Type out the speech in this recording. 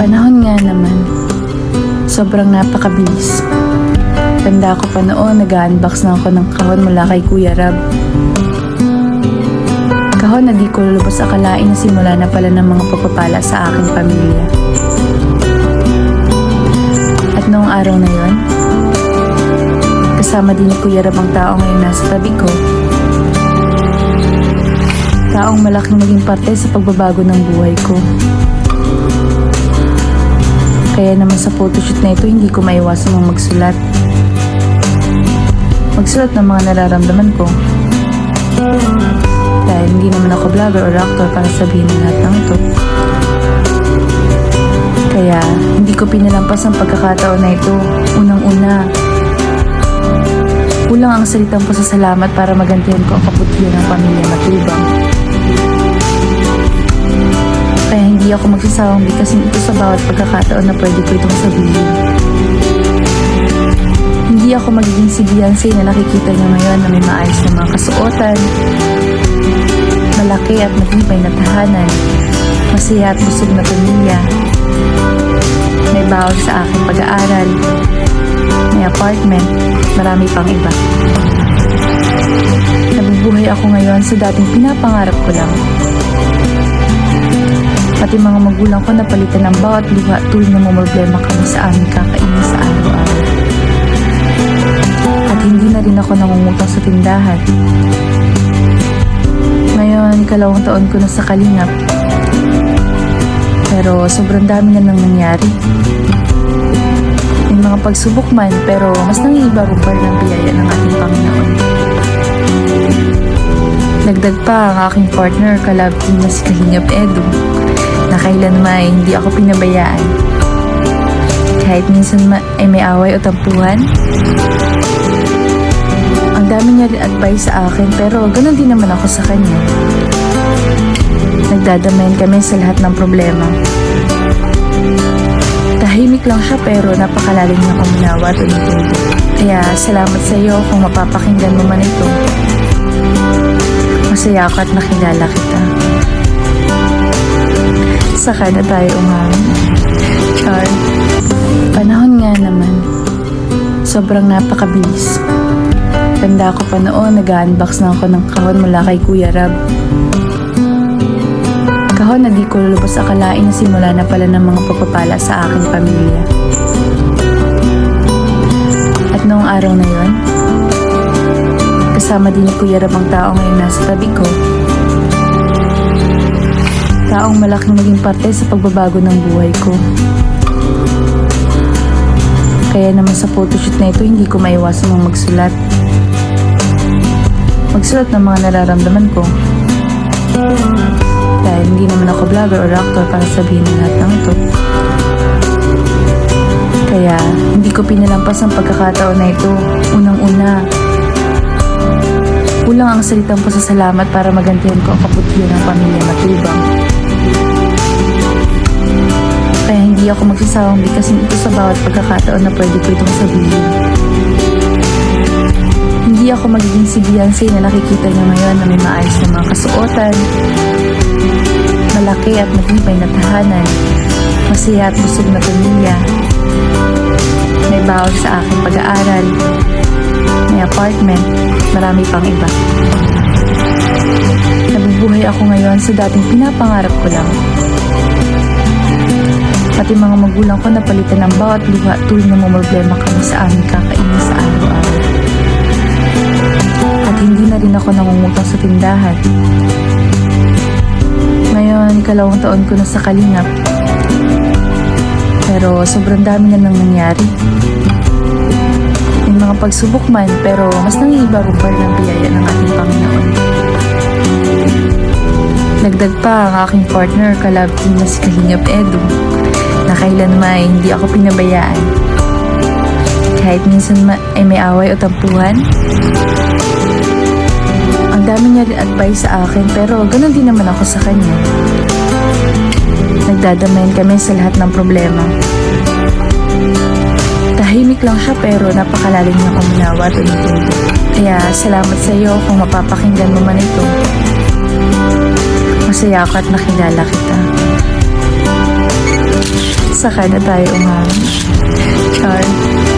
Panahon nga naman. Sobrang napakabilis. Tanda ko pa noon, nag-unbox na ako ng kahon mula kay Kuya Rab. Kahon na di ko lubos akalain na simula na pala ng mga pagpapala sa aking pamilya. At noong araw na yon, kasama din ni Kuya Rab ang tao ngayon nasa tabi ko. Taong malaking naging parte sa pagbabago ng buhay ko. Kaya naman sa photoshoot na ito, hindi ko maiwasan mong magsulat. Magsulat ng mga nararamdaman ko. Dahil hindi naman ako vlogger or actor para sabihin ng lahat ng ito. Kaya hindi ko pinalampas ang pagkakataon na ito. Unang-una, kulang ang salitang pasasalamat para magantihan ko ang kabutihan ng pamilya Matubang. Kaya hindi ako magsasawang bigkasin ito sa bawat pagkakataon na pwede ko itong sabihin. Hindi ako magiging si Beyonce na nakikita niyo ngayon na may maayos na mga kasuotan, malaki at matibay na tahanan, masaya at busog na pamilya, may bawal sa aking pag-aaral, may apartment, marami pang iba. Nabubuhay ako ngayon sa dating pinapangarap ko lang. Pati mga magulang ko napalitan ng bawat luha tuwing namumroblema kami sa aming kakainin sa araw-araw. At hindi na rin ako nangungutang sa tindahan. Ngayon, 2 taon ko na sa kalingap. Pero sobrang dami na nang nangyari. May mga pagsubok man, pero mas nangiiba-rubal ng biyaya ng ating Panginoon. Nagdag pa ang aking partner, kalab team na si Kalingap Edu, na kailanman hindi ako pinabayaan. Kahit minsan ay may away o tampuhan. Ang dami niya rin advice sa akin, pero ganoon din naman ako sa kanya. Nagdadamayan kami sa lahat ng problema. Tahimik lang siya pero napakalalim niyang uminawa at umintindi. Kaya salamat sa iyo kung mapapakinggan mo man ito. Masaya ako at nakilala kita. Saka na tayo umamin. Char. Panahon nga naman. Sobrang napakabilis. Tanda ko pa noon, nag-unbox na ako ng kahon mula kay Kuya Rab. Kahon na di ko lubos akalain na simula na pala ng mga pagpapala sa aking pamilya. At noong araw na yon, kasama din ni Kuya Rab ang tao ngayon nasa tabi ko. Taong malaking naging parte sa pagbabago ng buhay ko. Kaya naman sa photoshoot na ito, hindi ko maiwasan mong magsulat. Magsulat ng mga nararamdaman ko. Dahil hindi naman ako vlogger or actor para sabihin ng lahat ng ito. Kaya hindi ko pinalampas ang pagkakataon na ito. Unang-una, kulang ang salitang pasasalamat para magantihan ko ang kabutihan ng pamilya Matubang. Kaya hindi ako magsasawang bigkasin ito sa bawat pagkakataon na pwede ko itong sabihin. Hindi ako magiging si Beyonce na nakikita niyo ngayon na may maayos na mga kasuotan, malaki at matibay na tahanan, masaya at busog na pamilya, may bawal sa aking pag-aaral, may apartment, marami pang iba. Nabubuhay ako ngayon sa dating pinapangarap ko lang. Pati mga magulang ko napalitan ng bawat luha tuwing namumroblema kami sa aming kakainin sa araw-araw. At hindi na rin ako nangungutang sa tindahan. Ngayon, 2 taon ko na sa kalingap. Pero sobrang dami na nang nangyari. May mga pagsubok man, pero mas nangiiba-rubal ng biyaya ng ating Panginoon. Nagdag pa ang aking partner, kalab team na si Kalingap Edu, na kailanman hindi ako pinabayaan. Kahit minsan ay may away o tampuhan. Ang dami niya rin advice sa akin, pero ganoon din naman ako sa kanya. Nagdadamayan kami sa lahat ng problema. Tahimik lang siya pero napakalalim niyang uminawa at umintindi. Kaya salamat sa iyo kung mapapakinggan mo man ito. Masaya ako at nakilala kita. saka na tayo umamin. Char.